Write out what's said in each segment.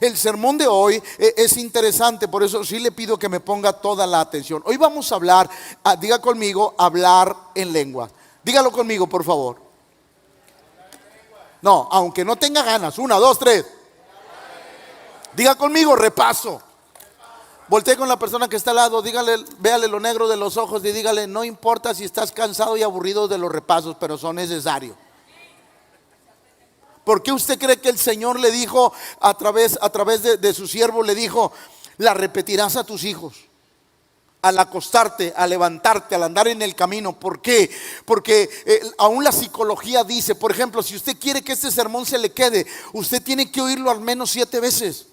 el sermón de hoy es interesante, por eso sí le pido que me ponga toda la atención. Hoy vamos a hablar, diga conmigo, hablar en lenguas. Dígalo conmigo, por favor. No, aunque no tenga ganas. 1, 2, 3. Diga conmigo, repaso. Voltee con la persona que está al lado, dígale, véale lo negro de los ojos y dígale: no importa si estás cansado y aburrido de los repasos, pero son necesarios. ¿Por qué usted cree que el Señor le dijo a través de su siervo, le dijo: la repetirás a tus hijos al acostarte, al levantarte, al andar en el camino? ¿Por qué? Porque aún la psicología dice, por ejemplo, si usted quiere que este sermón se le quede, usted tiene que oírlo al menos 7 veces.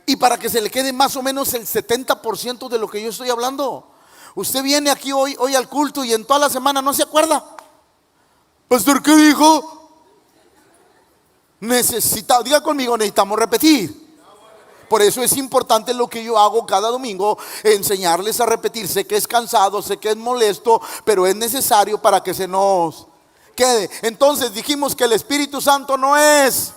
Y para que se le quede más o menos el 70% de lo que yo estoy hablando. Usted viene aquí hoy al culto y en toda la semana no se acuerda. Pastor, ¿qué dijo? Diga conmigo, necesitamos repetir. Por eso es importante lo que yo hago cada domingo, enseñarles a repetir. Sé que es cansado, sé que es molesto, pero es necesario para que se nos quede. Entonces dijimos que el Espíritu Santo no es.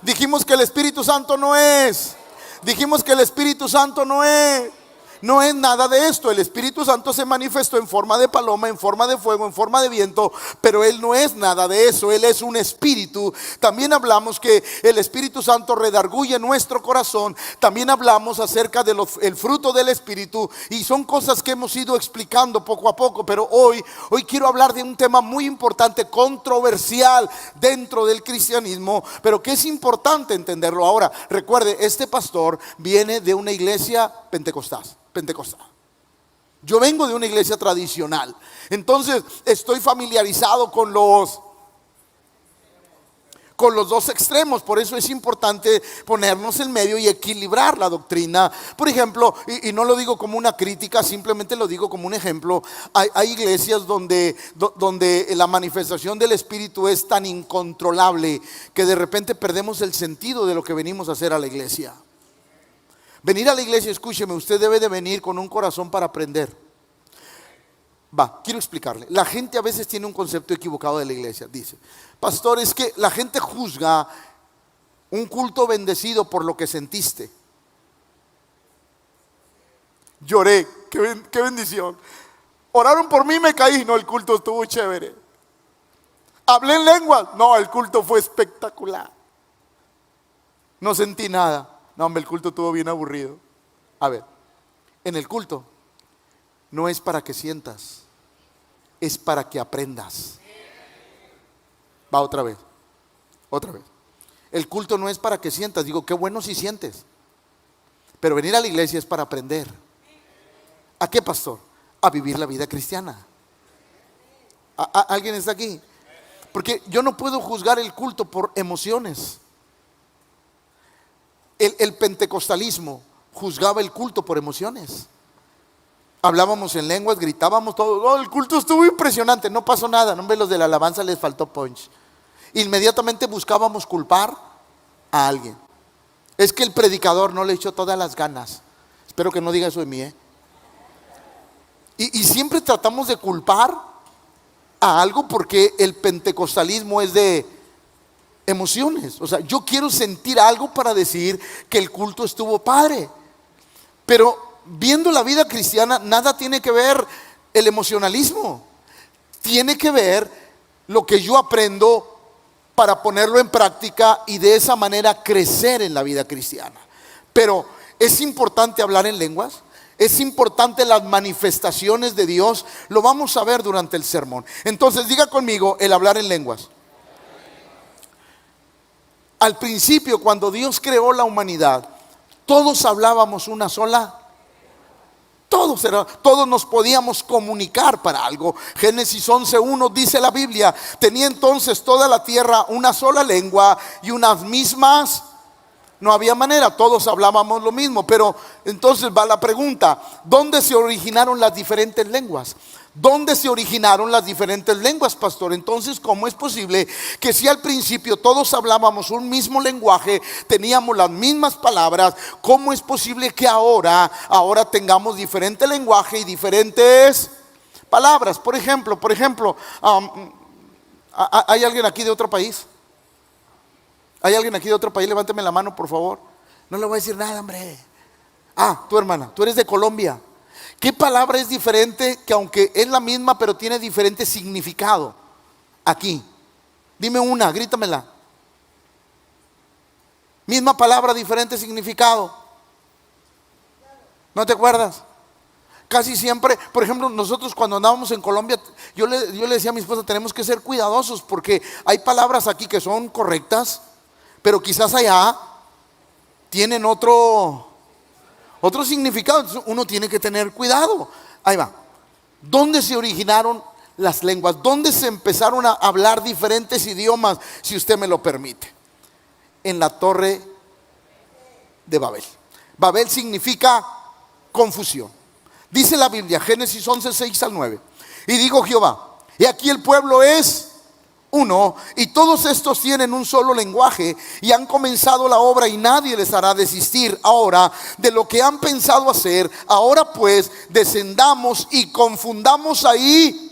Dijimos que el Espíritu Santo no es. Dijimos que el Espíritu Santo no es nada de esto. El Espíritu Santo se manifestó en forma de paloma, en forma de fuego, en forma de viento, pero Él no es nada de eso. Él es un espíritu. También hablamos que el Espíritu Santo redarguye nuestro corazón. También hablamos acerca del fruto del Espíritu, y son cosas que hemos ido explicando poco a poco. Pero hoy quiero hablar de un tema muy importante, controversial dentro del cristianismo, pero que es importante entenderlo. Ahora, recuerde, este pastor viene de una iglesia pentecostal. Yo vengo de una iglesia tradicional. Entonces estoy familiarizado con los dos extremos. Por eso es importante ponernos en medio y equilibrar la doctrina. Por ejemplo, y no lo digo como una crítica, simplemente lo digo como un ejemplo. Hay iglesias donde la manifestación del Espíritu es tan incontrolable que de repente perdemos el sentido de lo que venimos a hacer a la iglesia. Venir a la iglesia, escúcheme, usted debe de venir con un corazón para aprender. Quiero explicarle. La gente a veces tiene un concepto equivocado de la iglesia. Dice: pastor, es que la gente juzga un culto bendecido por lo que sentiste. Lloré, qué bendición. Oraron por mí, me caí. No, el culto estuvo chévere. Hablé en lenguas. No, el culto fue espectacular. No sentí nada. No, hombre, el culto estuvo bien aburrido. A ver, en el culto no es para que sientas, es para que aprendas. Otra vez. El culto no es para que sientas. Digo, qué bueno si sientes, pero venir a la iglesia es para aprender. ¿A qué, pastor? A vivir la vida cristiana. ¿Alguien está aquí? Porque yo no puedo juzgar el culto por emociones. El pentecostalismo juzgaba el culto por emociones. Hablábamos en lenguas, gritábamos todo. Oh, el culto estuvo impresionante, no pasó nada. No, los de la alabanza les faltó punch. Inmediatamente buscábamos culpar a alguien. Es que el predicador no le echó todas las ganas. Espero que no diga eso de mí, Y siempre tratamos de culpar a algo, porque el pentecostalismo es de emociones. O sea, yo quiero sentir algo para decir que el culto estuvo padre. Pero viendo la vida cristiana, nada tiene que ver el emocionalismo. Tiene que ver lo que yo aprendo para ponerlo en práctica y de esa manera crecer en la vida cristiana. Pero es importante hablar en lenguas. Es importante las manifestaciones de Dios. Lo vamos a ver durante el sermón. Entonces diga conmigo, el hablar en lenguas. Al principio, cuando Dios creó la humanidad, todos hablábamos una sola. Todos nos podíamos comunicar para algo. Génesis 11:1 dice la Biblia: tenía entonces toda la tierra una sola lengua y unas mismas. No había manera, todos hablábamos lo mismo. Pero entonces va la pregunta: ¿dónde se originaron las diferentes lenguas? ¿Dónde se originaron las diferentes lenguas, pastor? Entonces, ¿cómo es posible que si al principio todos hablábamos un mismo lenguaje, teníamos las mismas palabras, cómo es posible que ahora tengamos diferente lenguaje y diferentes palabras? Por ejemplo, ¿hay alguien aquí de otro país? ¿Hay alguien aquí de otro país? Levánteme la mano, por favor. No le voy a decir nada, hombre. Tu hermana, tú eres de Colombia. ¿Qué palabra es diferente que aunque es la misma pero tiene diferente significado aquí? Dime una, grítamela. Misma palabra, diferente significado. ¿No te acuerdas? Casi siempre, por ejemplo, nosotros cuando andábamos en Colombia, yo le decía a mi esposa, tenemos que ser cuidadosos porque hay palabras aquí que son correctas, pero quizás allá tienen otro significado. Entonces uno tiene que tener cuidado. Ahí va. ¿Dónde se originaron las lenguas? ¿Dónde se empezaron a hablar diferentes idiomas? Si usted me lo permite. En la torre de Babel. Babel significa confusión. Dice la Biblia, Génesis 11, 6 al 9. Y dijo Jehová, y aquí el pueblo es uno, y todos estos tienen un solo lenguaje, y han comenzado la obra, y nadie les hará desistir ahora de lo que han pensado hacer. Ahora pues, descendamos y confundamos ahí,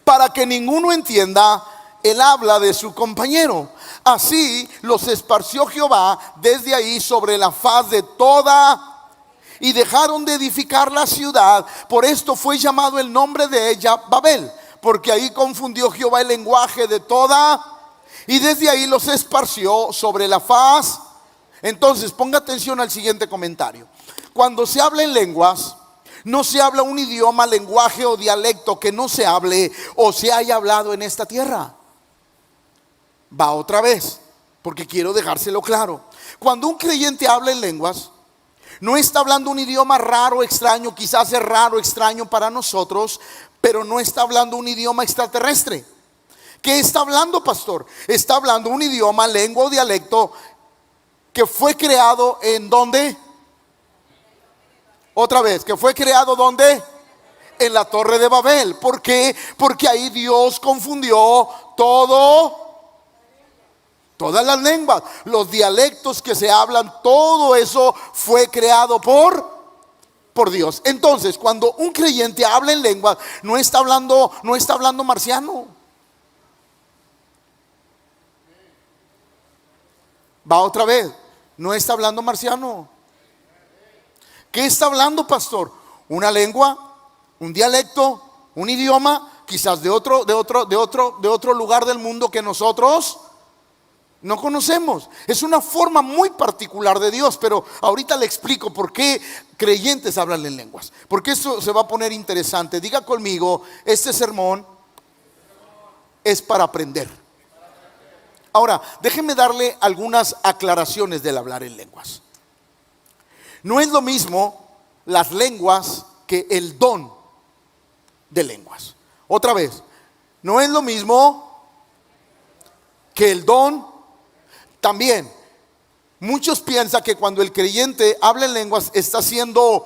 para que ninguno entienda el habla de su compañero. Así los esparció Jehová desde ahí sobre la faz de toda, y dejaron de edificar la ciudad. Por esto fue llamado el nombre de ella Babel, porque ahí confundió Jehová el lenguaje de toda, y desde ahí los esparció sobre la faz. Entonces ponga atención al siguiente comentario. Cuando se habla en lenguas, no se habla un idioma, lenguaje o dialecto que no se hable o se haya hablado en esta tierra. Va otra vez, porque quiero dejárselo claro. Cuando un creyente habla en lenguas, no está hablando un idioma raro, extraño. Quizás es raro, extraño para nosotros, pero no está hablando un idioma extraterrestre. ¿Qué está hablando, pastor? Está hablando un idioma, lengua o dialecto que fue creado ¿en dónde? Otra vez, que fue creado ¿dónde? En la torre de Babel. ¿Por qué? Porque ahí Dios confundió todas las lenguas, los dialectos que se hablan, todo eso fue creado por Dios. Entonces, cuando un creyente habla en lenguas, no está hablando marciano. Va otra vez, no está hablando marciano. ¿Qué está hablando, pastor? Una lengua, un dialecto, un idioma, quizás de otro lugar del mundo que nosotros no conocemos. Es una forma muy particular de Dios, pero ahorita le explico por qué creyentes hablan en lenguas, porque esto se va a poner interesante. Diga conmigo, este sermón es para aprender. Ahora, déjeme darle algunas aclaraciones del hablar en lenguas. No es lo mismo las lenguas que el don de lenguas. Otra vez, no es lo mismo que el don. También, muchos piensan que cuando el creyente habla en lenguas está siendo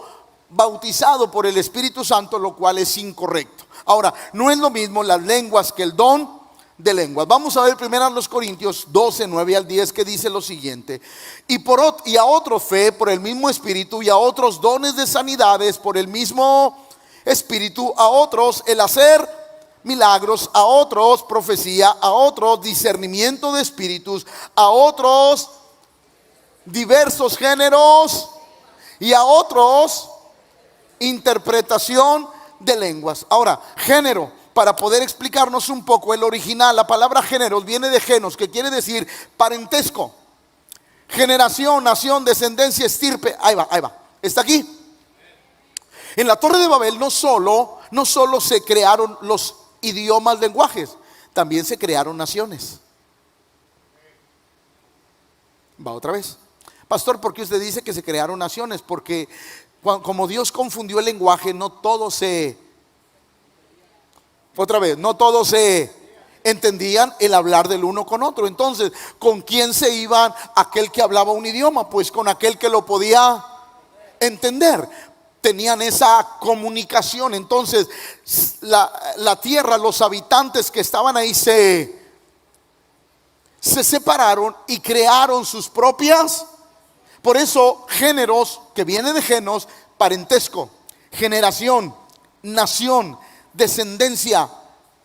bautizado por el Espíritu Santo, lo cual es incorrecto. Ahora, no es lo mismo las lenguas que el don de lenguas. Vamos a ver primero a los Corintios 12, 9 al 10, que dice lo siguiente: y a otros fe por el mismo Espíritu, y a otros dones de sanidades por el mismo Espíritu, a otros el hacer milagros, a otros profecía, a otros discernimiento de espíritus, a otros diversos géneros, y a otros interpretación de lenguas. Ahora, género, para poder explicarnos un poco el original, la palabra género viene de genos, que quiere decir parentesco, generación, nación, descendencia, estirpe. Ahí va, está aquí. En la torre de Babel no solo se crearon los idiomas, lenguajes, también se crearon naciones. Va otra vez. Pastor, ¿por qué usted dice que se crearon naciones? Porque como Dios confundió el lenguaje, no todos se entendían el hablar del uno con otro. Entonces, ¿con quién se iban aquel que hablaba un idioma? Pues con aquel que lo podía entender. Tenían esa comunicación. Entonces la tierra, los habitantes que estaban ahí se separaron y crearon sus propias. Por eso géneros, que viene de genos, parentesco, generación, nación, descendencia,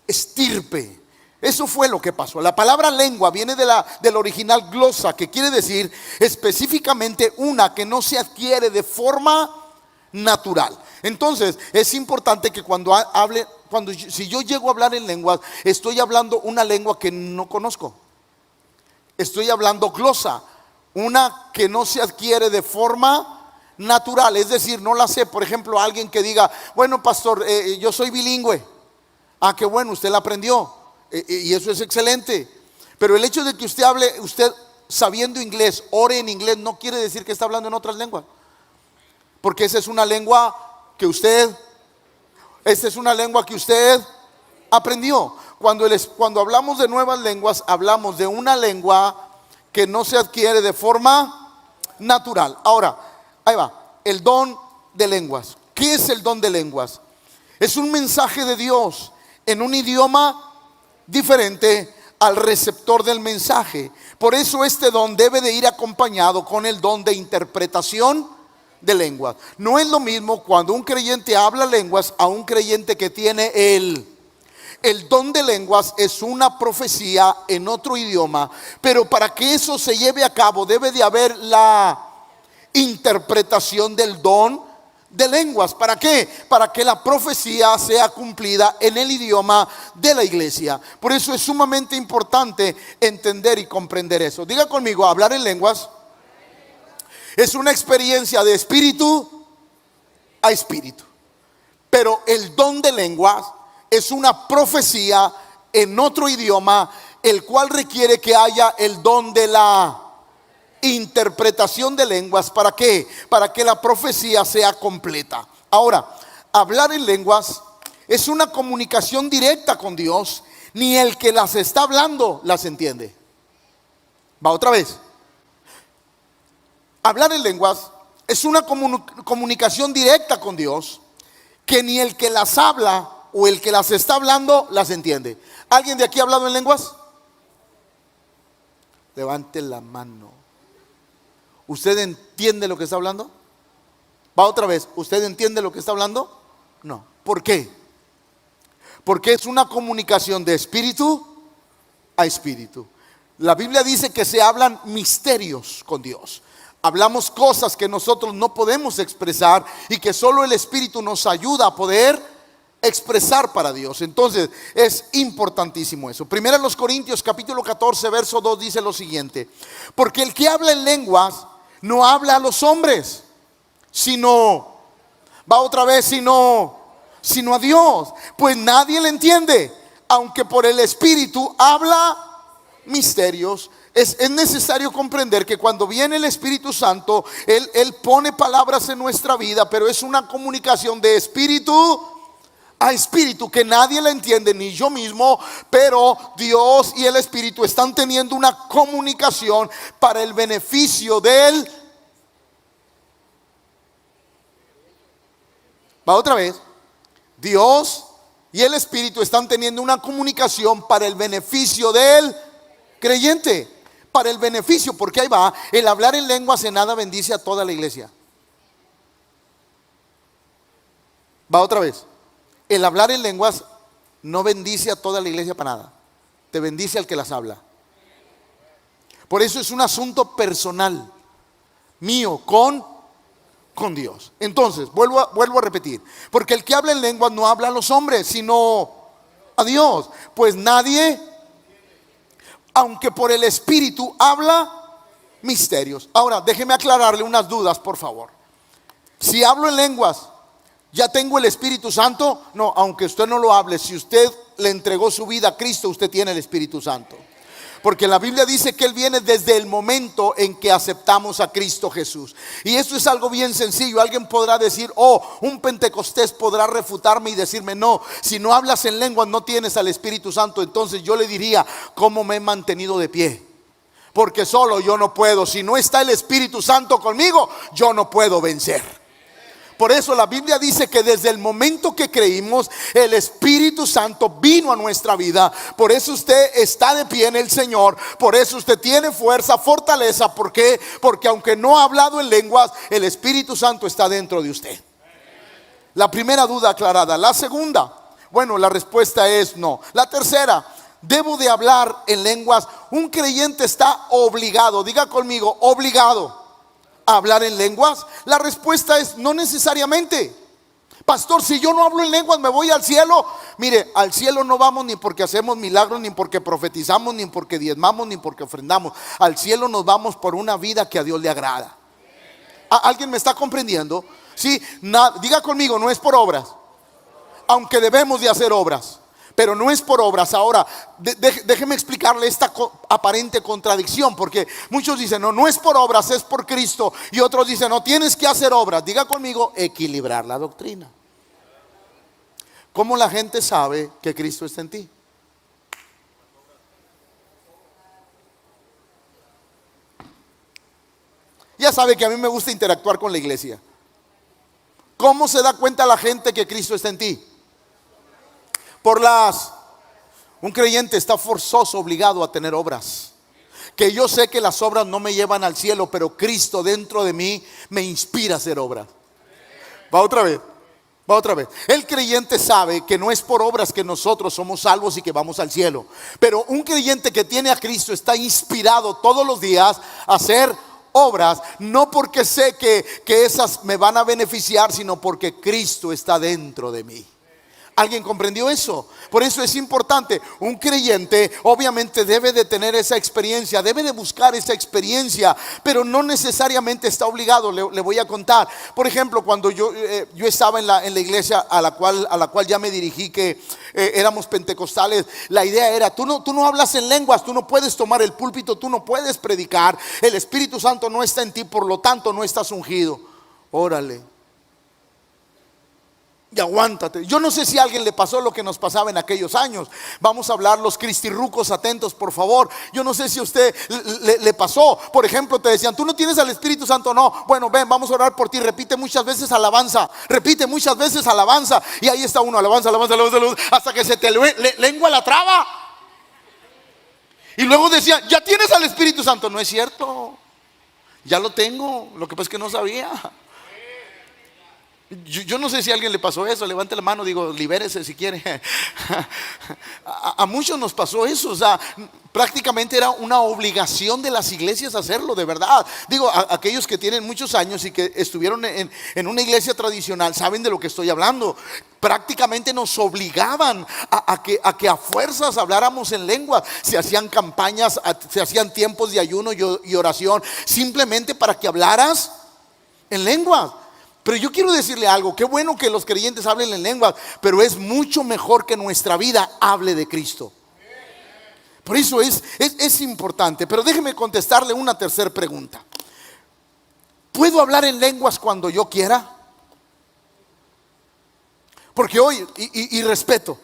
estirpe. Eso fue lo que pasó. La palabra lengua viene del original glosa, que quiere decir específicamente una que no se adquiere de forma natural. Entonces es importante que si yo llego a hablar en lenguas, estoy hablando una lengua que no conozco. Estoy hablando glosa, una que no se adquiere de forma natural, es decir, no la sé. Por ejemplo, alguien que diga, bueno, pastor, yo soy bilingüe. Ah, qué bueno, usted la aprendió, y eso es excelente. Pero el hecho de que usted hable, usted sabiendo inglés, ore en inglés, no quiere decir que está hablando en otras lenguas. Porque esa es una lengua que usted aprendió. Cuando hablamos de nuevas lenguas, hablamos de una lengua que no se adquiere de forma natural. Ahora, ahí va, el don de lenguas. ¿Qué es el don de lenguas? Es un mensaje de Dios en un idioma diferente al receptor del mensaje. Por eso este don debe de ir acompañado con el don de interpretación de lenguas. No es lo mismo cuando un creyente habla lenguas a un creyente que tiene el don de lenguas. Es una profecía en otro idioma, pero para que eso se lleve a cabo debe de haber la interpretación del don de lenguas. ¿Para qué? Para que la profecía sea cumplida en el idioma de la iglesia. Por eso es sumamente importante entender y comprender eso. Diga conmigo, hablar en lenguas es una experiencia de espíritu a espíritu. Pero el don de lenguas es una profecía en otro idioma, el cual requiere que haya el don de la interpretación de lenguas. ¿Para qué? Para que la profecía sea completa. Ahora, hablar en lenguas es una comunicación directa con Dios. Ni el que las está hablando las entiende. Va otra vez. Hablar en lenguas es una comunicación directa con Dios, que ni el que las habla o el que las está hablando las entiende. ¿Alguien de aquí ha hablado en lenguas? Levante la mano. ¿Usted entiende lo que está hablando? Va otra vez. ¿Usted entiende lo que está hablando? No. ¿Por qué? Porque es una comunicación de espíritu a espíritu. La Biblia dice que se hablan misterios con Dios. Hablamos cosas que nosotros no podemos expresar y que solo el Espíritu nos ayuda a poder expresar para Dios. Entonces es importantísimo eso. Primera en los Corintios capítulo 14 verso 2 dice lo siguiente: porque el que habla en lenguas no habla a los hombres, sino a Dios, pues nadie le entiende, aunque por el Espíritu habla misterios. Es necesario comprender que cuando viene el Espíritu Santo, Él pone palabras en nuestra vida, pero es una comunicación de espíritu a espíritu que nadie la entiende, ni yo mismo, pero Dios y el Espíritu están teniendo una comunicación para el beneficio del... Va otra vez. Dios y el Espíritu están teniendo una comunicación para el beneficio del creyente. Para el beneficio, porque ahí va, el hablar en lenguas en nada bendice a toda la iglesia. Va otra vez. El hablar en lenguas no bendice a toda la iglesia para nada. Te bendice al que las habla. Por eso es un asunto personal mío con Dios. Entonces, vuelvo a repetir. Porque el que habla en lenguas no habla a los hombres, sino a Dios. Pues nadie, aunque por el Espíritu, habla misterios. Ahora, déjeme aclararle unas dudas, por favor. Si hablo en lenguas, ¿ya tengo el Espíritu Santo? No, aunque usted no lo hable, si usted le entregó su vida a Cristo, usted tiene el Espíritu Santo. Porque la Biblia dice que Él viene desde el momento en que aceptamos a Cristo Jesús. Y esto es algo bien sencillo. Alguien podrá decir, un pentecostés podrá refutarme y decirme, no, si no hablas en lenguas no tienes al Espíritu Santo. Entonces yo le diría, ¿cómo me he mantenido de pie? Porque solo yo no puedo. Si no está el Espíritu Santo conmigo, yo no puedo vencer. Por eso la Biblia dice que desde el momento que creímos, el Espíritu Santo vino a nuestra vida. Por eso usted está de pie en el Señor. Por eso usted tiene fuerza, fortaleza. ¿Por qué? Porque aunque no ha hablado en lenguas, el Espíritu Santo está dentro de usted. La primera duda aclarada. La segunda, bueno, la respuesta es no. La tercera, debo de hablar en lenguas. Un creyente está obligado, diga conmigo, obligado a hablar en lenguas. La respuesta es no necesariamente. Pastor, si yo no hablo en lenguas, ¿me voy al cielo? Mire, al cielo no vamos ni porque hacemos milagros, ni porque profetizamos, ni porque diezmamos, ni porque ofrendamos. Al cielo nos vamos por una vida que a Dios le agrada. ¿Alguien me está comprendiendo? Sí, diga conmigo, no es por obras, aunque debemos de hacer obras, pero no es por obras. Ahora, déjeme explicarle esta aparente contradicción, porque muchos dicen, no es por obras, es por Cristo. Y otros dicen, no, tienes que hacer obras. Diga conmigo, equilibrar la doctrina. ¿Cómo la gente sabe que Cristo está en ti? Ya sabe que a mí me gusta interactuar con la iglesia. ¿Cómo se da cuenta la gente que Cristo está en ti? Un creyente está forzoso, obligado a tener obras. Que yo sé que las obras no me llevan al cielo, pero Cristo dentro de mí me inspira a hacer obras. Va otra vez. El creyente sabe que no es por obras que nosotros somos salvos y que vamos al cielo. Pero un creyente que tiene a Cristo está inspirado todos los días a hacer obras, no porque sé que esas me van a beneficiar, sino porque Cristo está dentro de mí. ¿Alguien comprendió eso? Por eso es importante. Un creyente obviamente debe de tener esa experiencia, debe de buscar esa experiencia, pero no necesariamente está obligado. Le voy a contar. Por ejemplo, cuando yo estaba en la iglesia a la cual ya me dirigí, que éramos pentecostales, la idea era, tú no hablas en lenguas, tú no puedes tomar el púlpito, tú no puedes predicar, el Espíritu Santo no está en ti, por lo tanto no estás ungido. Órale. Y aguántate. Yo no sé si a alguien le pasó lo que nos pasaba en aquellos años. Vamos a hablar los cristirrucos, atentos por favor. Yo no sé si a usted le pasó. Por ejemplo, te decían, tú no tienes al Espíritu Santo. No, bueno, ven, vamos a orar por ti. Repite muchas veces alabanza. Y ahí está uno, alabanza, hasta que se te lengua la traba. Y luego decían, ya tienes al Espíritu Santo. No es cierto, ya lo tengo. Lo que pasa es que no sabía. Yo no sé si a alguien le pasó eso. Levante la mano, digo, libérese si quiere. A muchos nos pasó eso. O sea, prácticamente era una obligación de las iglesias hacerlo, de verdad. Digo, aquellos que tienen muchos años y que estuvieron en una iglesia tradicional saben de lo que estoy hablando. Prácticamente nos obligaban a que a fuerzas habláramos en lengua. Se hacían campañas, se hacían tiempos de ayuno y oración, simplemente para que hablaras en lengua. Pero yo quiero decirle algo, qué bueno que los creyentes hablen en lenguas, pero es mucho mejor que nuestra vida hable de Cristo. Por eso es importante. Pero déjeme contestarle una tercera pregunta. ¿Puedo hablar en lenguas cuando yo quiera? Porque hoy, y respeto,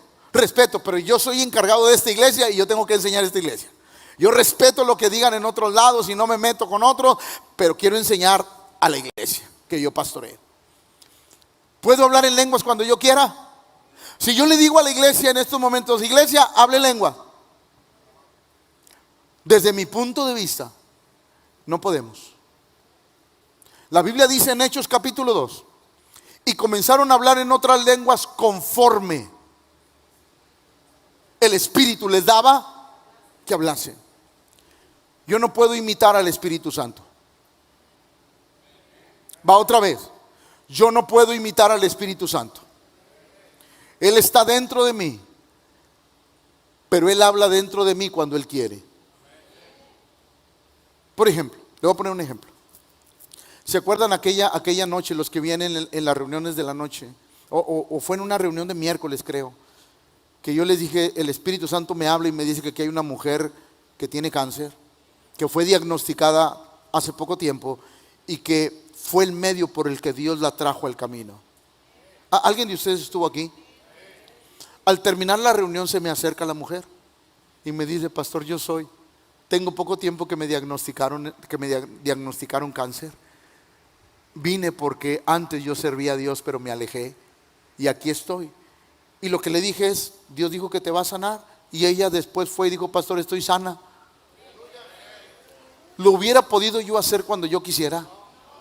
pero yo soy encargado de esta iglesia y yo tengo que enseñar esta iglesia. Yo respeto lo que digan en otros lados y no me meto con otros, pero quiero enseñar a la iglesia que yo pastoreo. ¿Puedo hablar en lenguas cuando yo quiera? Si yo le digo a la iglesia en estos momentos, iglesia, hable lengua, desde mi punto de vista, no podemos. La Biblia dice en Hechos capítulo 2, y comenzaron a hablar en otras lenguas conforme el Espíritu les daba que hablasen. Yo no puedo imitar al Espíritu Santo. Va otra vez. Yo no puedo imitar al Espíritu Santo. Él está dentro de mí, pero Él habla dentro de mí cuando Él quiere. Por ejemplo, le voy a poner un ejemplo. ¿Se acuerdan aquella noche, los que vienen en las reuniones de la noche? O fue en una reunión de miércoles, creo, que yo les dije, el Espíritu Santo me habla y me dice que aquí hay una mujer que tiene cáncer, que fue diagnosticada hace poco tiempo y que fue el medio por el que Dios la trajo al camino. ¿Alguien de ustedes estuvo aquí? Al terminar la reunión se me acerca la mujer y me dice, pastor, tengo poco tiempo que me diagnosticaron cáncer. Vine porque antes yo servía a Dios, pero me alejé y aquí estoy. Y lo que le dije es, Dios dijo que te va a sanar. Y ella después fue y dijo, pastor, estoy sana. ¿Lo hubiera podido yo hacer cuando yo quisiera?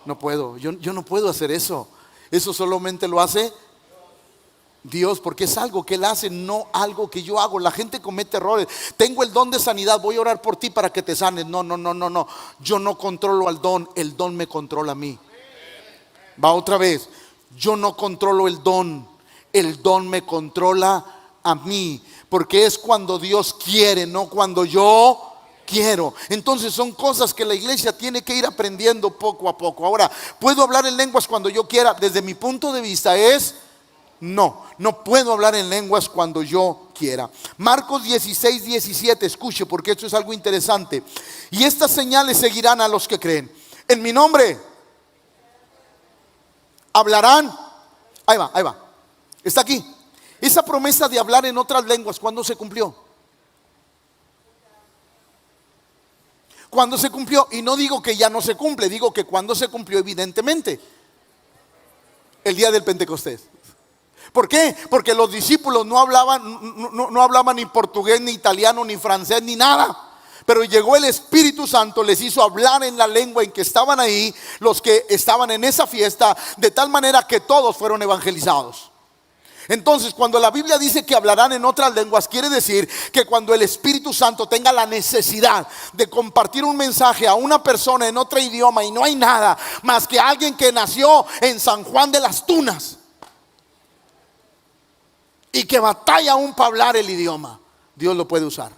No puedo, yo no puedo hacer eso. Eso solamente lo hace. Dios, porque es algo que Él hace, no algo que yo hago. La gente comete errores. Tengo el don de sanidad, voy a orar por ti para que te sanes. No, no, no, no, no. Yo no controlo al don, el don me controla a mí. Va otra vez. Yo no controlo el don me controla a mí. Porque es cuando Dios quiere, no cuando yo quiero. Entonces son cosas que la iglesia tiene que ir aprendiendo poco a poco. Ahora, ¿puedo hablar en lenguas cuando yo quiera? Desde mi punto de vista es no puedo hablar en lenguas cuando yo quiera. Marcos 16, 17, escuche porque esto es algo interesante. Y estas señales seguirán a los que creen. En mi nombre hablarán. Ahí va. Está aquí. Esa promesa de hablar en otras lenguas, ¿cuándo se cumplió? ¿Cuándo se cumplió? Y no digo que ya no se cumple, digo que cuando se cumplió evidentemente. El día del Pentecostés. ¿Por qué? Porque los discípulos no hablaban ni portugués, ni italiano, ni francés, ni nada. Pero llegó el Espíritu Santo, les hizo hablar en la lengua en que estaban ahí, los que estaban en esa fiesta, de tal manera que todos fueron evangelizados. Entonces, cuando la Biblia dice que hablarán en otras lenguas, quiere decir que cuando el Espíritu Santo tenga la necesidad de compartir un mensaje a una persona en otro idioma, y no hay nada más que alguien que nació en San Juan de las Tunas y que batalla aún para hablar el idioma, Dios lo puede usar.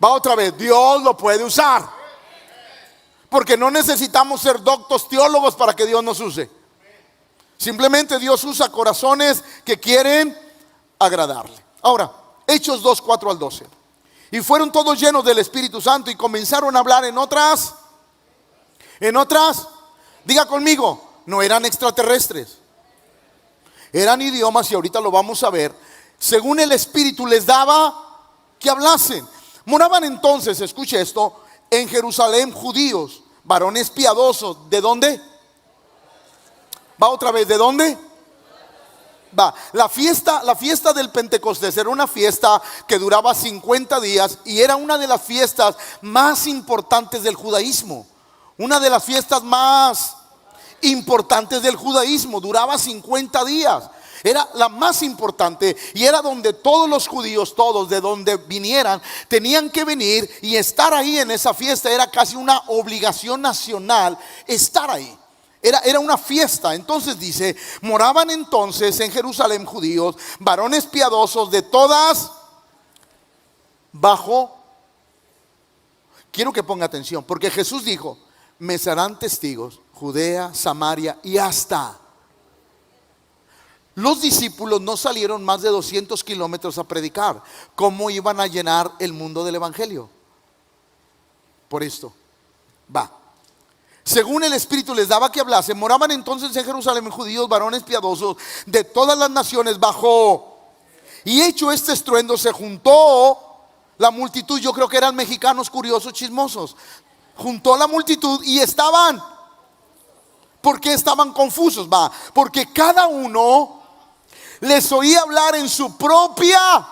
Va otra vez, Dios lo puede usar. Porque no necesitamos ser doctos teólogos para que Dios nos use. Simplemente Dios usa corazones que quieren agradarle. Ahora, Hechos 2, 4 al 12. Y fueron todos llenos del Espíritu Santo y comenzaron a hablar en otras, diga conmigo, no eran extraterrestres. Eran idiomas, y ahorita lo vamos a ver, según el Espíritu les daba que hablasen. Moraban entonces, escuche esto, en Jerusalén judíos, varones piadosos. ¿De dónde? Va otra vez, ¿de dónde? Va, la fiesta del Pentecostés era una fiesta que duraba 50 días y era una de las fiestas más importantes del judaísmo. Una de las fiestas más importantes del judaísmo, duraba 50 días. Era la más importante y era donde todos los judíos, todos de donde vinieran, tenían que venir y estar ahí en esa fiesta. Era casi una obligación nacional estar ahí. Era una fiesta. Entonces dice, moraban entonces en Jerusalén judíos, varones piadosos de todas, quiero que ponga atención, porque Jesús dijo, me serán testigos, Judea, Samaria y hasta. Los discípulos no salieron más de 200 kilómetros a predicar. ¿Cómo iban a llenar el mundo del evangelio? Por esto, va. Según el Espíritu les daba que hablasen, moraban entonces en Jerusalén judíos, varones piadosos de todas las naciones y hecho este estruendo se juntó la multitud. Yo creo que eran mexicanos curiosos, chismosos. Juntó la multitud y estaban. ¿Por qué estaban confusos? Va, porque cada uno les oía hablar en su propia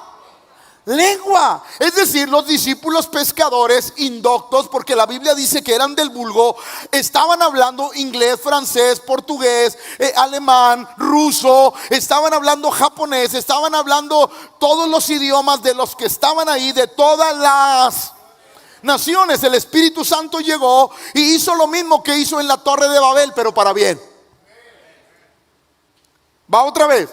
lengua. Es decir, los discípulos pescadores indoctos, porque la Biblia dice que eran del vulgo, estaban hablando inglés, francés, portugués, alemán, ruso, estaban hablando japonés, estaban hablando todos los idiomas de los que estaban ahí, de todas las naciones. El Espíritu Santo llegó y hizo lo mismo que hizo en la Torre de Babel, pero para bien. Va otra vez.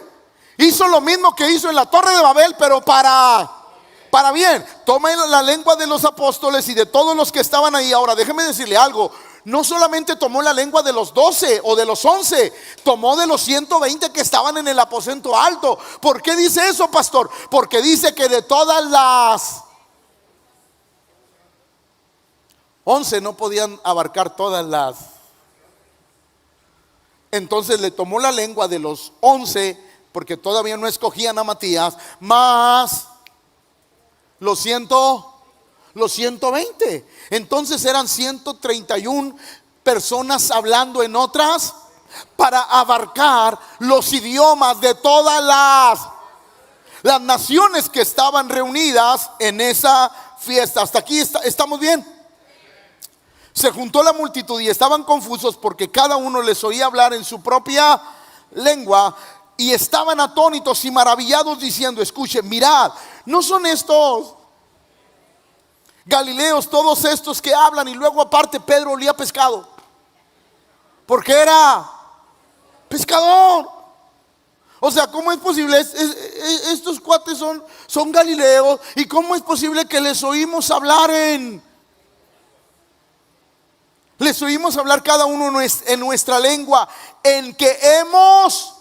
Hizo lo mismo que hizo en la Torre de Babel, pero para bien. Toma la lengua de los apóstoles y de todos los que estaban ahí. Ahora déjeme decirle algo. No solamente tomó la lengua de los 12 o de los 11, tomó de los 120 que estaban en el aposento alto. ¿Por qué dice eso, pastor? Porque dice que de todas las 11 no podían abarcar todas las. Entonces le tomó la lengua de los 11, porque todavía no escogían a Matías, más los 120. Entonces eran 131 personas hablando en otras para abarcar los idiomas de todas las naciones que estaban reunidas en esa fiesta. Hasta aquí estamos bien. Se juntó la multitud y estaban confusos porque cada uno les oía hablar en su propia lengua. y estaban atónitos y maravillados diciendo, escuchen, mirad, ¿no son estos Galileos todos estos que hablan? Y luego aparte Pedro olía pescado, porque era pescador. O sea, ¿cómo es posible? Estos cuates son galileos. ¿Y cómo es posible que les oímos hablar les oímos hablar cada uno en nuestra lengua en que hemos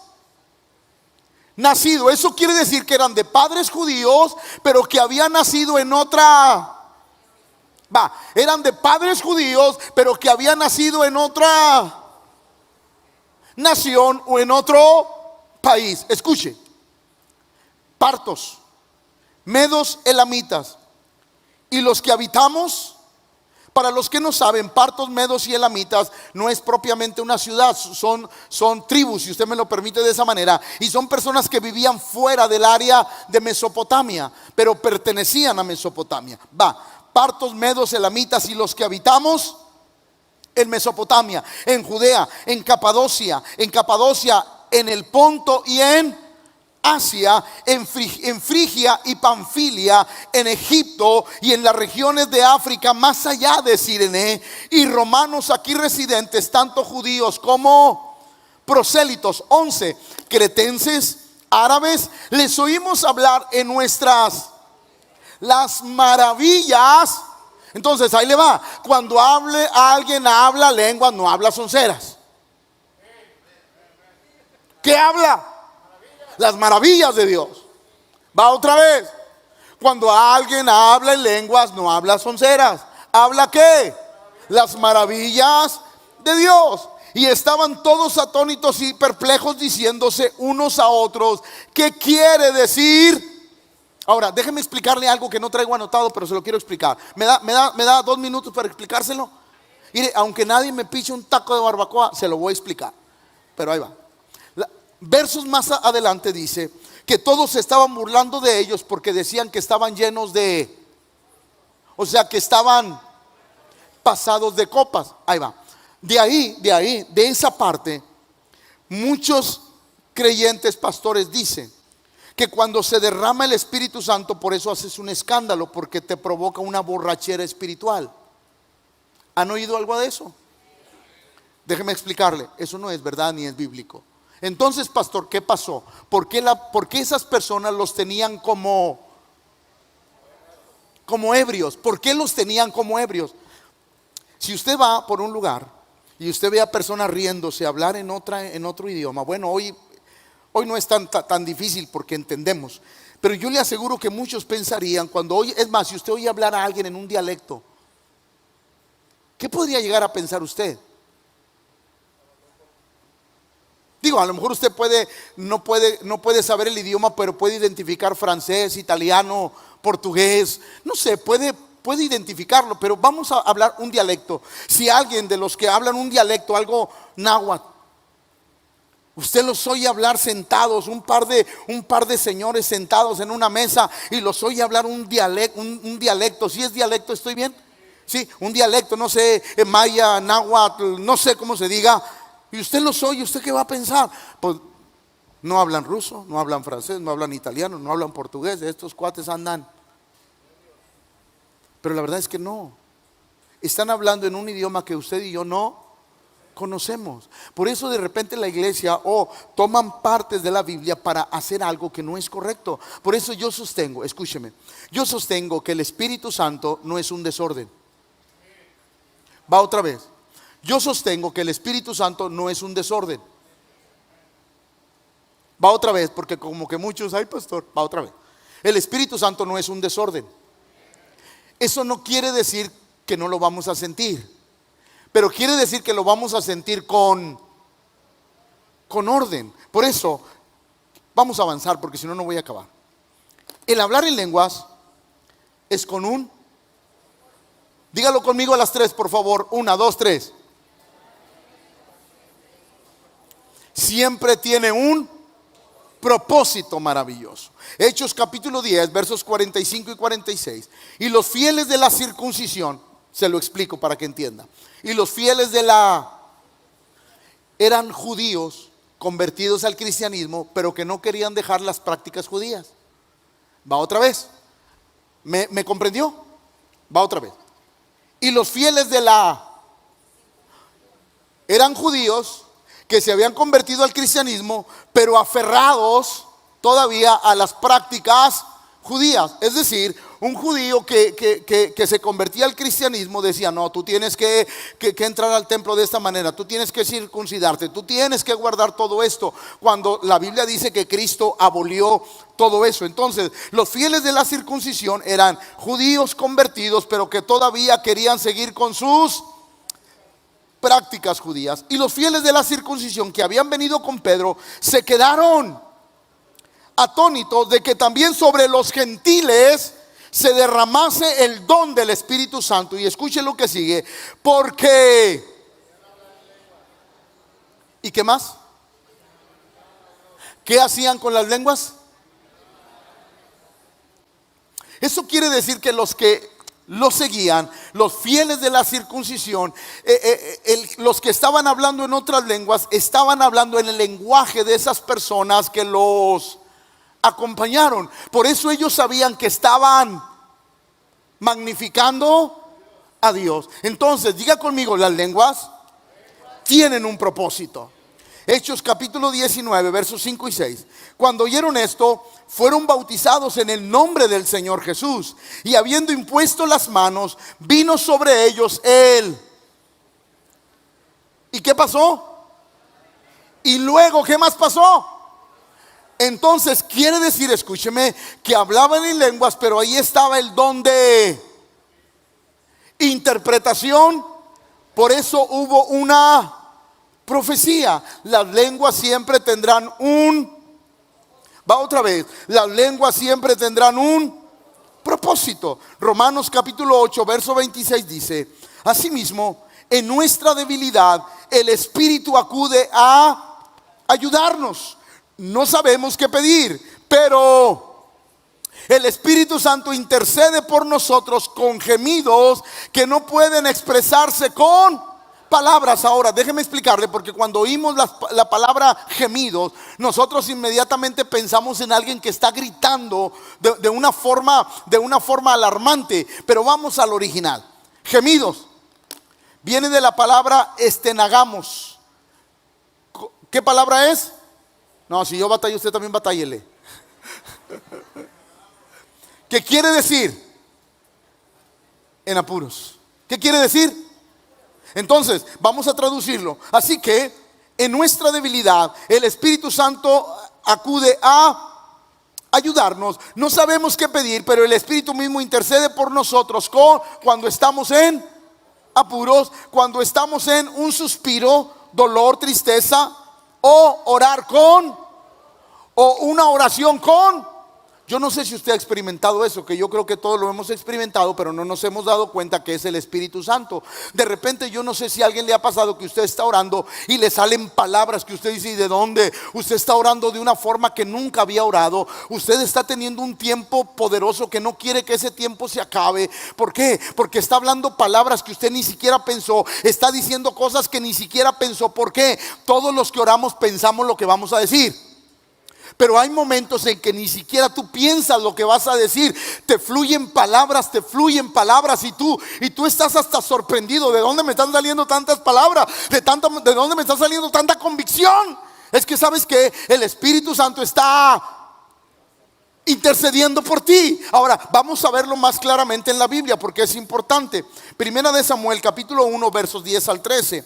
nacido? Eso quiere decir que eran de padres judíos, pero que habían nacido en otra. Eran de padres judíos, pero que habían nacido en otra nación o en otro país. Escuche: partos, medos, elamitas y los que habitamos. Para los que no saben, partos, medos y elamitas no es propiamente una ciudad, son tribus, si usted me lo permite de esa manera, y son personas que vivían fuera del área de Mesopotamia, pero pertenecían a Mesopotamia. Partos, medos, elamitas y los que habitamos en Mesopotamia, en Judea, en Capadocia, en el Ponto y en Asia, en Frigia y Panfilia, en Egipto y en las regiones de África más allá de Cirene, y romanos aquí residentes, tanto judíos como prosélitos. 11, cretenses, árabes, les oímos hablar en las maravillas. Entonces ahí le va: cuando alguien habla lenguas, no habla sonceras. ¿Qué habla? Las maravillas de Dios. Va otra vez: cuando alguien habla en lenguas, no habla sonceras. ¿Habla qué? Las maravillas de Dios. Y estaban todos atónitos y perplejos, diciéndose unos a otros, ¿qué quiere decir? Ahora, déjeme explicarle algo que no traigo anotado, pero se lo quiero explicar. ¿Me da 2 minutos para explicárselo? Mire, aunque nadie me piche un taco de barbacoa, se lo voy a explicar. Pero ahí va. Versos más adelante dice que todos se estaban burlando de ellos porque decían que estaban llenos o sea, que estaban pasados de copas. Ahí va. De esa parte, muchos creyentes pastores dicen que cuando se derrama el Espíritu Santo, por eso haces un escándalo, porque te provoca una borrachera espiritual. ¿Han oído algo de eso? Déjeme explicarle, eso no es verdad ni es bíblico. Entonces, pastor, ¿qué pasó? ¿Por qué esas personas los tenían como ebrios? ¿Por qué los tenían como ebrios? Si usted va por un lugar y usted ve a personas riéndose, hablar en otro idioma, bueno, hoy no es tan difícil porque entendemos, pero yo le aseguro que muchos pensarían es más, si usted oye hablar a alguien en un dialecto, ¿qué podría llegar a pensar usted? Digo, a lo mejor usted no puede saber el idioma, pero puede identificar francés, italiano, portugués, no sé, puede identificarlo. Pero vamos a hablar un dialecto. Si alguien de los que hablan un dialecto, algo náhuatl, usted los oye hablar sentados, un par de señores sentados en una mesa, y los oye hablar un dialecto. Si es dialecto, ¿estoy bien? Sí, un dialecto, no sé, maya, náhuatl, no sé cómo se diga. Y usted los oye, ¿usted qué va a pensar? Pues no hablan ruso, no hablan francés, no hablan italiano, no hablan portugués. Estos cuates andan. Pero la verdad es que no. Están hablando en un idioma que usted y yo no conocemos. Por eso de repente la iglesia toman partes de la Biblia para hacer algo que no es correcto. Por eso yo sostengo, escúcheme, yo sostengo que el Espíritu Santo no es un desorden. Va otra vez. Yo sostengo que el Espíritu Santo no es un desorden. Va otra vez, porque como que muchos, ay pastor, va otra vez. El Espíritu Santo no es un desorden. Eso no quiere decir que no lo vamos a sentir, pero quiere decir que lo vamos a sentir con orden. Por eso, vamos a avanzar, porque si no, no voy a acabar. El hablar en lenguas es con dígalo conmigo a las 3, por favor. 1, 2, 3. Siempre tiene un propósito maravilloso. Hechos capítulo 10, versos 45 y 46. Y los fieles de la circuncisión, se lo explico para que entienda. Y los fieles eran judíos convertidos al cristianismo, pero que no querían dejar las prácticas judías. Va otra vez. ¿Me comprendió? Va otra vez. Y los fieles eran judíos que se habían convertido al cristianismo, pero aferrados todavía a las prácticas judías. Es decir, un judío que se convertía al cristianismo decía: no, tú tienes que entrar al templo de esta manera, tú tienes que circuncidarte, tú tienes que guardar todo esto, cuando la Biblia dice que Cristo abolió todo eso. Entonces, los fieles de la circuncisión eran judíos convertidos, pero que todavía querían seguir con sus prácticas judías. Y los fieles de la circuncisión que habían venido con Pedro se quedaron atónitos de que también sobre los gentiles se derramase el don del Espíritu Santo. Y escuchen lo que sigue: porque, ¿y qué más? ¿Qué hacían con las lenguas? Eso quiere decir que los que lo seguían, los fieles de la circuncisión, los que estaban hablando en otras lenguas, estaban hablando en el lenguaje de esas personas que los acompañaron. Por eso ellos sabían que estaban magnificando a Dios. Entonces, diga conmigo: las lenguas tienen un propósito. Hechos capítulo 19, versos 5 y 6. Cuando oyeron esto, fueron bautizados en el nombre del Señor Jesús. Y habiendo impuesto las manos, vino sobre ellos él. ¿Y qué pasó? Y luego, ¿qué más pasó? Entonces quiere decir, escúcheme, que hablaban en lenguas, pero ahí estaba el don de interpretación. Por eso hubo una profecía. Las lenguas siempre tendrán va otra vez, las lenguas siempre tendrán un propósito. Romanos capítulo 8, verso 26 dice: asimismo, en nuestra debilidad el Espíritu acude a ayudarnos. No sabemos qué pedir, pero el Espíritu Santo intercede por nosotros con gemidos que no pueden expresarse con palabras. Ahora, déjeme explicarle, porque cuando oímos la palabra gemidos, nosotros inmediatamente pensamos en alguien que está gritando de una forma alarmante. Pero vamos al original. Gemidos viene de la palabra estenagamos. ¿Qué palabra es? No, si yo batallo, usted también batállele. ¿Qué quiere decir? En apuros. ¿Qué quiere decir? Entonces, vamos a traducirlo. Así que, en nuestra debilidad, el Espíritu Santo acude a ayudarnos. No sabemos qué pedir, pero el Espíritu mismo intercede por nosotros cuando estamos en apuros, cuando estamos en un suspiro, dolor, tristeza, o orar o una oración yo no sé si usted ha experimentado eso, que yo creo que todos lo hemos experimentado, pero no nos hemos dado cuenta que es el Espíritu Santo. De repente, yo no sé si a alguien le ha pasado que usted está orando y le salen palabras que usted dice: ¿y de dónde? Usted está orando de una forma que nunca había orado. Usted está teniendo un tiempo poderoso que no quiere que ese tiempo se acabe. ¿Por qué? Porque está hablando palabras que usted ni siquiera pensó. Está diciendo cosas que ni siquiera pensó. ¿Por qué? Todos los que oramos pensamos lo que vamos a decir. Pero hay momentos en que ni siquiera tú piensas lo que vas a decir. Te fluyen palabras y tú estás hasta sorprendido. ¿De dónde me están saliendo tantas palabras? ¿De dónde me está saliendo tanta convicción? Es que sabes que el Espíritu Santo está intercediendo por ti. Ahora, vamos a verlo más claramente en la Biblia, porque es importante. Primera de Samuel capítulo 1, versos 10 al 13.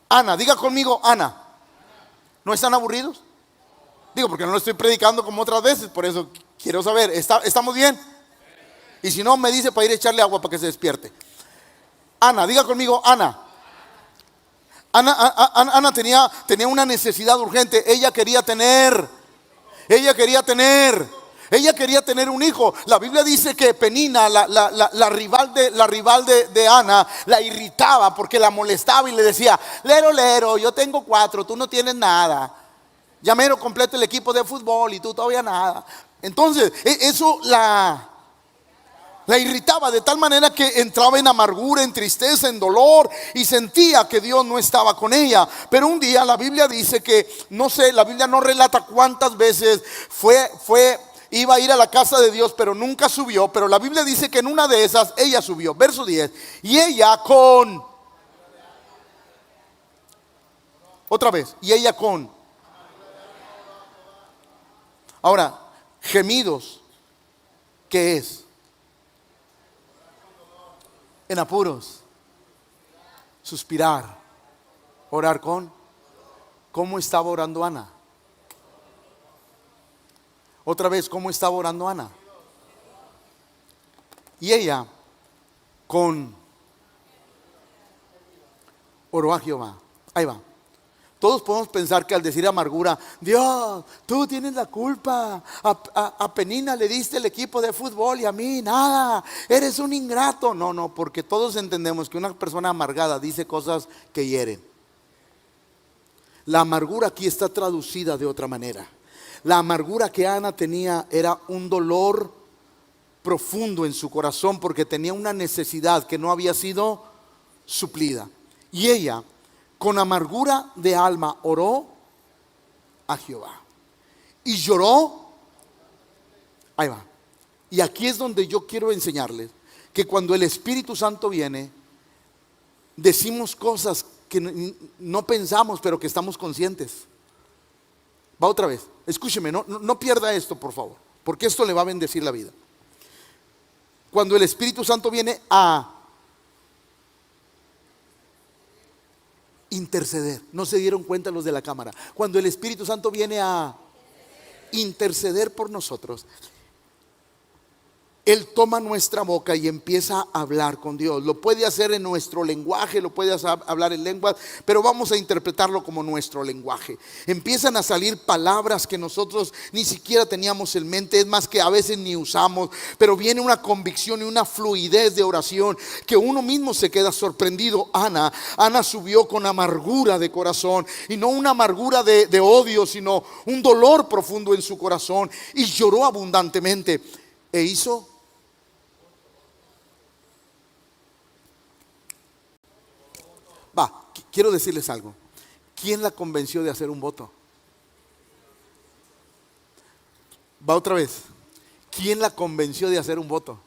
Ana, diga conmigo, Ana. ¿No están aburridos? Digo, porque no lo estoy predicando como otras veces, por eso quiero saber, ¿estamos bien? Y si no, me dice para ir a echarle agua para que se despierte. Ana, diga conmigo, Ana. Ana tenía una necesidad urgente. Ella quería tener un hijo. La Biblia dice que Penina, la rival de Ana, la irritaba porque la molestaba y le decía: lero, yo tengo 4, tú no tienes nada. Ya mero completo el equipo de fútbol y tú todavía nada. Entonces, eso La irritaba de tal manera que entraba en amargura, en tristeza, en dolor y sentía que Dios no estaba con ella. Pero un día la Biblia dice que, no sé, la Biblia no relata cuántas veces iba a ir a la casa de Dios, pero nunca subió. Pero la Biblia dice que en una de esas ella subió. Verso 10. Y ella otra vez. Y ella ahora, gemidos. ¿Qué es? En apuros, suspirar, orar ¿cómo estaba orando Ana? Otra vez, ¿cómo estaba orando Ana? Y ella oró a Jehová. Ahí va. Todos podemos pensar que al decir amargura, Dios, tú tienes la culpa. A Penina le diste el equipo de fútbol y a mí nada. Eres un ingrato. No, porque todos entendemos que una persona amargada dice cosas que hieren. La amargura aquí está traducida de otra manera. La amargura que Ana tenía era un dolor profundo en su corazón porque tenía una necesidad que no había sido suplida. Y ella, con amargura de alma, oró a Jehová y lloró. Ahí va. Y aquí es donde yo quiero enseñarles que cuando el Espíritu Santo viene, decimos cosas que no pensamos, pero que estamos conscientes. Va otra vez. Escúcheme, no pierda esto, por favor, porque esto le va a bendecir la vida. Cuando el Espíritu Santo viene a interceder, no se dieron cuenta los de la cámara. Cuando el Espíritu Santo viene a interceder por nosotros, Él toma nuestra boca y empieza a hablar con Dios. Lo puede hacer en nuestro lenguaje, lo puede hablar en lenguas, pero vamos a interpretarlo como nuestro lenguaje. Empiezan a salir palabras que nosotros ni siquiera teníamos en mente, es más que a veces ni usamos, pero viene una convicción y una fluidez de oración que uno mismo se queda sorprendido. Ana subió con amargura de corazón, y no una amargura de odio, sino un dolor profundo en su corazón, y lloró abundantemente e hizo. Quiero decirles algo. ¿Quién la convenció de hacer un voto? Va otra vez. ¿Quién la convenció de hacer un voto?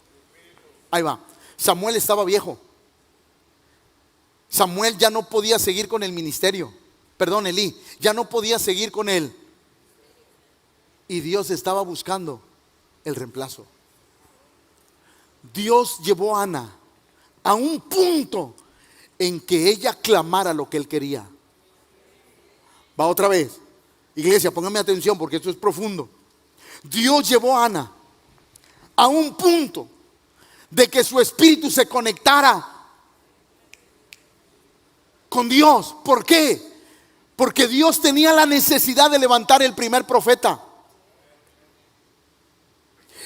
Ahí va. Samuel estaba viejo. Samuel ya no podía seguir con el ministerio. Perdón, Elí. Ya no podía seguir con él. Y Dios estaba buscando el reemplazo. Dios llevó a Ana a un punto en que ella clamara lo que él quería. Va otra vez. Iglesia, póngame atención porque esto es profundo. Dios llevó a Ana a un punto de que su espíritu se conectara con Dios. ¿Por qué? Porque Dios tenía la necesidad de levantar el primer profeta.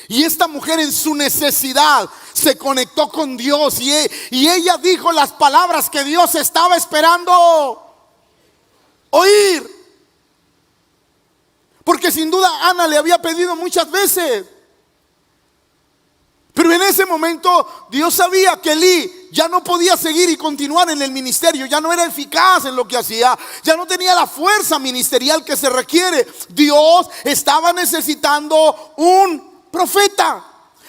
Y esta mujer en su necesidad se conectó con Dios y ella dijo las palabras que Dios estaba esperando oír. Porque sin duda Ana le había pedido muchas veces. Pero en ese momento Dios sabía que Elí ya no podía seguir y continuar en el ministerio. Ya no era eficaz en lo que hacía. Ya no tenía la fuerza ministerial que se requiere. Dios estaba necesitando un profeta.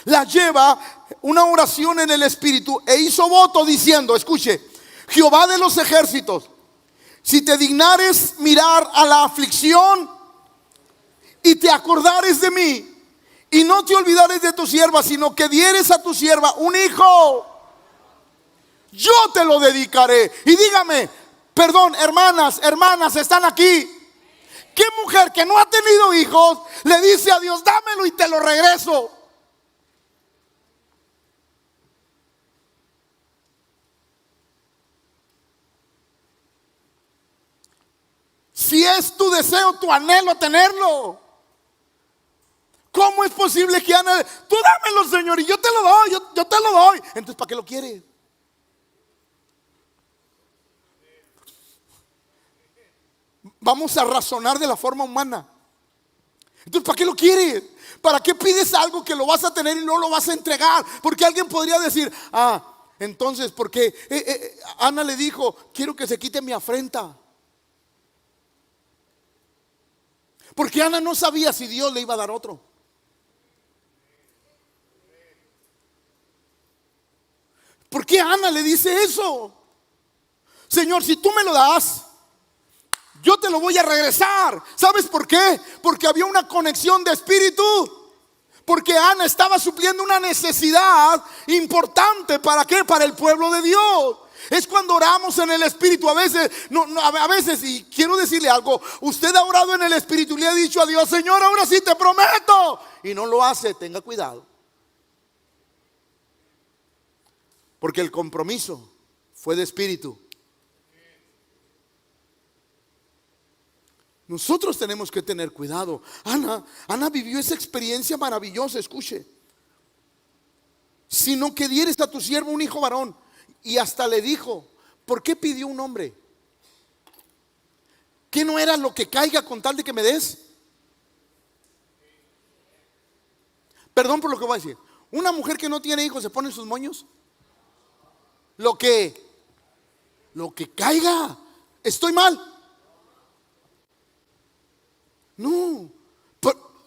La lleva una oración en el espíritu e hizo voto diciendo, escuche, Jehová de los ejércitos, si te dignares mirar a la aflicción y te acordares de mí y no te olvidares de tu sierva, sino que dieres a tu sierva un hijo, yo te lo dedicaré. Y dígame, perdón, hermanas, están aquí. ¿Qué mujer que no ha tenido hijos le dice a Dios, dámelo y te lo regreso? Si es tu deseo, tu anhelo tenerlo, ¿cómo es posible que Ana, tú dámelo, Señor, y yo te lo doy, yo te lo doy? Entonces, ¿para qué lo quiere? Vamos a razonar de la forma humana. Entonces, ¿para qué lo quieres? ¿Para qué pides algo que lo vas a tener y no lo vas a entregar? Porque alguien podría decir, entonces, porque Ana le dijo, quiero que se quite mi afrenta. Porque Ana no sabía si Dios le iba a dar otro. ¿Por qué Ana le dice eso? Señor, si tú me lo das, yo te lo voy a regresar. ¿Sabes por qué? Porque había una conexión de espíritu. Porque Ana estaba supliendo una necesidad importante. ¿Para qué? Para el pueblo de Dios. Es cuando oramos en el espíritu. A veces, y quiero decirle algo, usted ha orado en el espíritu y le ha dicho a Dios, Señor, ahora sí te prometo, y no lo hace. Tenga cuidado, porque el compromiso fue de espíritu. Nosotros tenemos que tener cuidado. Ana vivió esa experiencia maravillosa. Escuche: si no que dieres a tu siervo un hijo varón. Y hasta le dijo, ¿por qué pidió un hombre? ¿Qué no era lo que caiga con tal de que me des? Perdón por lo que voy a decir. Una mujer que no tiene hijos se pone sus moños. Lo que caiga. ¿Estoy mal? No,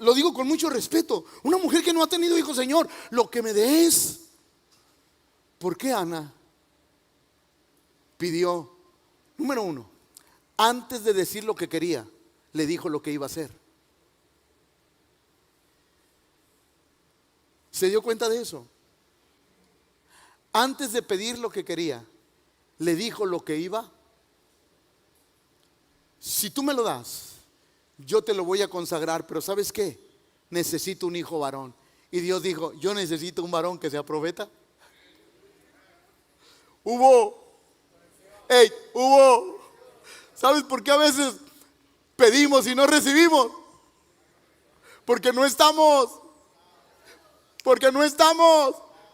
lo digo con mucho respeto. Una mujer que no ha tenido hijos, Señor, lo que me des. ¿Por qué Ana pidió? Número uno, antes de decir lo que quería, le dijo lo que iba a hacer. ¿Se dio cuenta de eso? Antes de pedir lo que quería, le dijo lo que iba. Si tú me lo das, yo te lo voy a consagrar, pero ¿sabes qué? Necesito un hijo varón. Y Dios dijo, yo necesito un varón que sea profeta. Hubo. ¿Sabes por qué a veces pedimos y no recibimos? Porque no estamos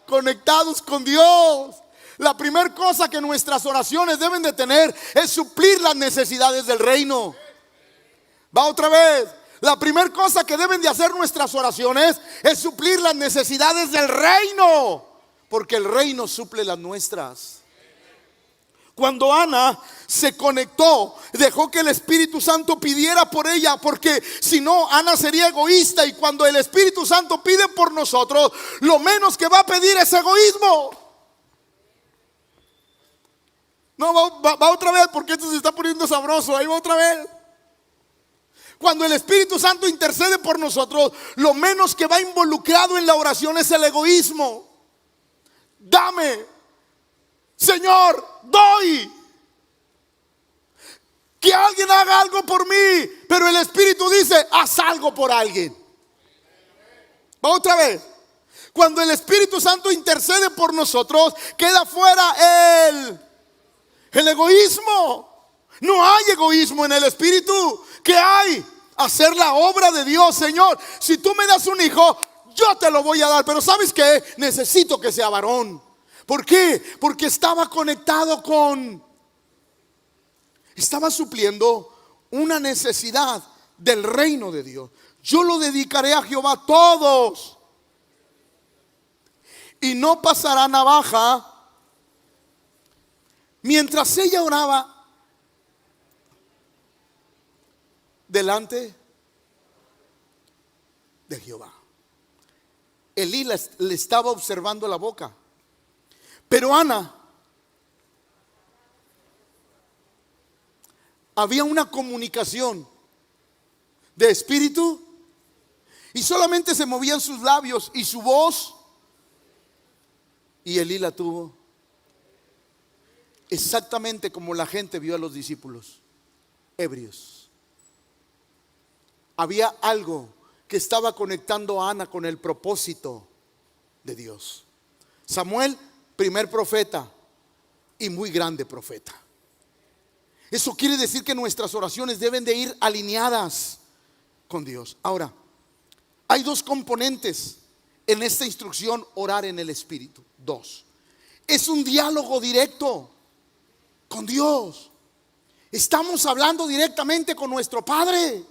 conectados con Dios. La primera cosa que nuestras oraciones deben de tener es suplir las necesidades del reino. Va otra vez. La primera cosa que deben de hacer nuestras oraciones es suplir las necesidades del reino, porque el reino suple las nuestras. Cuando Ana se conectó, dejó que el Espíritu Santo pidiera por ella, porque si no, Ana sería egoísta. Y cuando el Espíritu Santo pide por nosotros, lo menos que va a pedir es egoísmo. No, va otra vez, porque esto se está poniendo sabroso. Ahí va otra vez. Cuando el Espíritu Santo intercede por nosotros, lo menos que va involucrado en la oración es el egoísmo. Dame, Señor, doy. Que alguien haga algo por mí, pero el Espíritu dice, haz algo por alguien. Va otra vez. Cuando el Espíritu Santo intercede por nosotros, queda fuera el egoísmo. No hay egoísmo en el Espíritu. ¿Qué hay? Hacer la obra de Dios. Señor, si tú me das un hijo, yo te lo voy a dar, pero ¿sabes qué? Necesito que sea varón. ¿Por qué? Porque estaba conectado estaba supliendo una necesidad del reino de Dios. Yo lo dedicaré a Jehová todos, y no pasará navaja. Mientras ella oraba delante de Jehová, Elí le estaba observando la boca. Pero Ana, había una comunicación de espíritu, y solamente se movían sus labios y su voz, y Elí la tuvo exactamente como la gente vio a los discípulos ebrios. Había algo que estaba conectando a Ana con el propósito de Dios. Samuel, primer profeta y muy grande profeta. Eso quiere decir que nuestras oraciones deben de ir alineadas con Dios. Ahora, hay dos componentes en esta instrucción: orar en el Espíritu. Dos, es un diálogo directo con Dios. Estamos hablando directamente con nuestro Padre.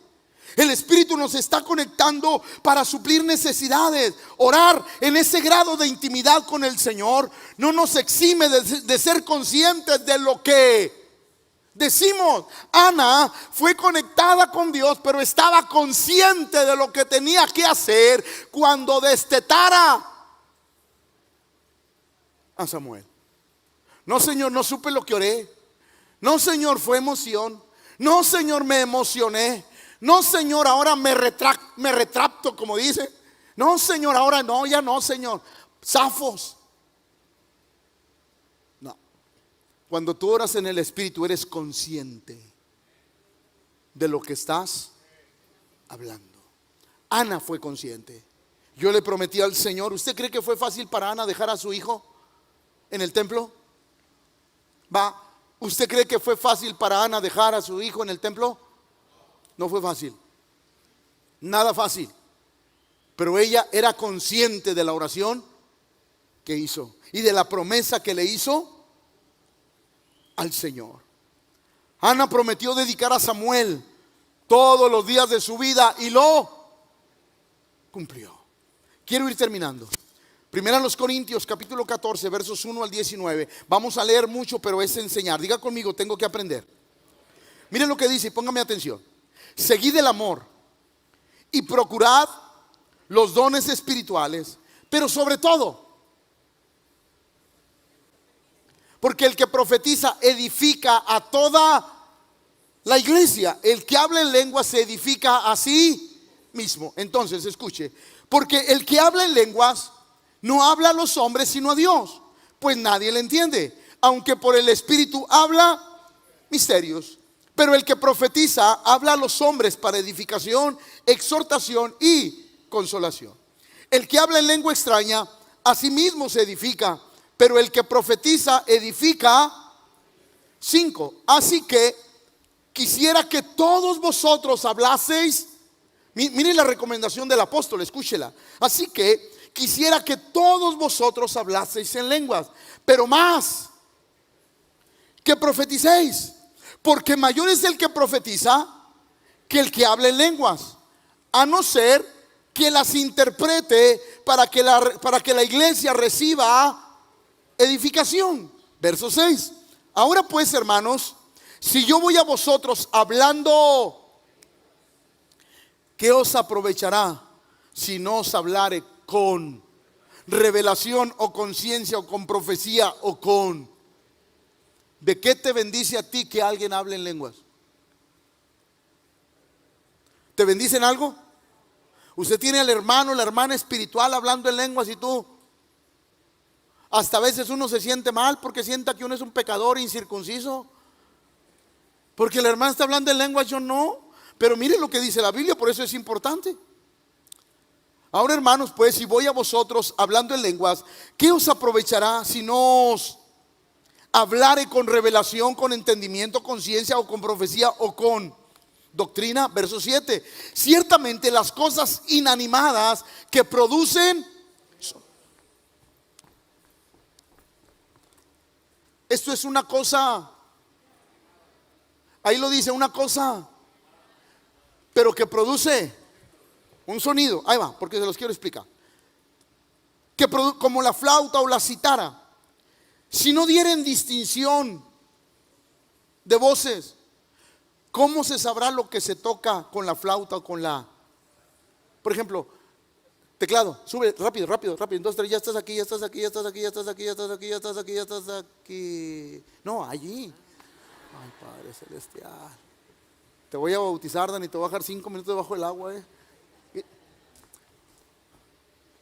El Espíritu nos está conectando para suplir necesidades. Orar en ese grado de intimidad con el Señor no nos exime de ser conscientes de lo que decimos. Ana fue conectada con Dios, pero estaba consciente de lo que tenía que hacer cuando destetara a Samuel. No, Señor, no supe lo que oré. No, Señor, fue emoción. No, Señor, me emocioné. No, Señor, ahora me retracto, como dice. No, Señor, ahora no, ya no, Señor. Zafos. No. Cuando tú oras en el Espíritu, eres consciente de lo que estás hablando. Ana fue consciente. Yo le prometí al Señor. ¿Usted cree que fue fácil para Ana dejar a su hijo en el templo? ¿Usted cree que fue fácil para Ana dejar a su hijo en el templo? No fue fácil. Nada fácil. Pero ella era consciente de la oración que hizo y de la promesa que le hizo al Señor. Ana prometió dedicar a Samuel todos los días de su vida y lo cumplió. Quiero ir terminando. Primera a los Corintios capítulo 14 versos 1 al 19. Vamos a leer mucho, pero es enseñar. Diga conmigo, tengo que aprender. Miren lo que dice y póngame atención. Seguid el amor y procurad los dones espirituales, pero sobre todo, porque el que profetiza edifica a toda la iglesia. El que habla en lengua se edifica a sí mismo. Entonces, escuche, porque el que habla en lenguas no habla a los hombres sino a Dios, pues nadie le entiende, aunque por el Espíritu habla misterios. Pero el que profetiza habla a los hombres para edificación, exhortación y consolación. El que habla en lengua extraña a sí mismo se edifica, pero el que profetiza edifica. 5. Así que quisiera que todos vosotros hablaseis. Miren la recomendación del apóstol, escúchela. Así que quisiera que todos vosotros hablaseis en lenguas, pero más que profeticéis, porque mayor es el que profetiza que el que habla en lenguas, a no ser que las interprete para que la iglesia reciba edificación. Verso 6. Ahora pues, hermanos, si yo voy a vosotros hablando, ¿qué os aprovechará si no os hablare con revelación o con ciencia o con profecía o con... ¿De qué te bendice a ti que alguien hable en lenguas? ¿Te bendice en algo? Usted tiene al hermano, la hermana espiritual hablando en lenguas y tú, hasta a veces uno se siente mal porque sienta que uno es un pecador incircunciso, porque la hermana está hablando en lenguas, yo no. Pero mire lo que dice la Biblia, por eso es importante. Ahora, hermanos, pues si voy a vosotros hablando en lenguas, ¿qué os aprovechará si no os hablare con revelación, con entendimiento, con ciencia o con profecía o con doctrina? Verso 7. Ciertamente las cosas inanimadas que producen... Esto es una cosa, ahí lo dice, una cosa, pero que produce un sonido. Ahí va, porque se los quiero explicar. Como la flauta o la cítara, si no dieren distinción de voces, ¿cómo se sabrá lo que se toca con la flauta o con la... Por ejemplo, teclado, sube rápido, rápido, rápido. Entonces ya estás aquí, ya estás aquí, ya estás aquí, ya estás aquí, ya estás aquí, ya estás aquí, ya estás aquí. No, allí. Ay, Padre Celestial. Te voy a bautizar, Dani, te voy a dejar 5 minutos debajo del agua,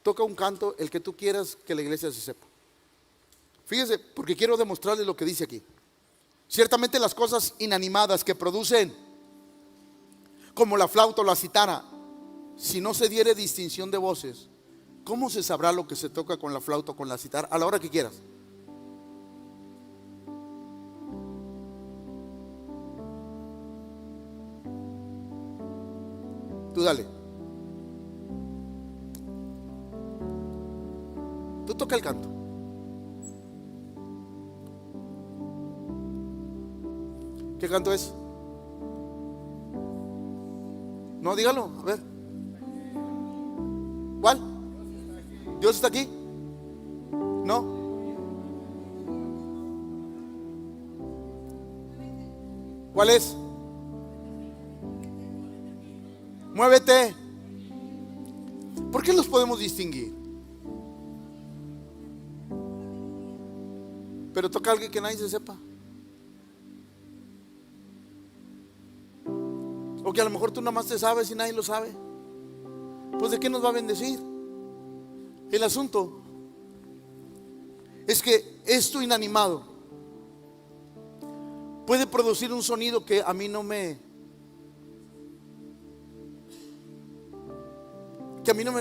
Toca un canto, el que tú quieras que la iglesia se sepa. Fíjese, porque quiero demostrarle lo que dice aquí. Ciertamente las cosas inanimadas que producen, como la flauta o la cítara, si no se diere distinción de voces, ¿cómo se sabrá lo que se toca con la flauta o con la cítara? A la hora que quieras. Tú dale. Tú toca el canto. ¿Qué canto es? No, dígalo, a ver. ¿Cuál? ¿Dios está aquí? No. ¿Cuál es? Muévete. ¿Por qué los podemos distinguir? Pero toca a alguien que nadie se sepa. O que a lo mejor tú nada más te sabes y nadie lo sabe. Pues ¿de qué nos va a bendecir? El asunto es que esto inanimado puede producir un sonido que a mí no me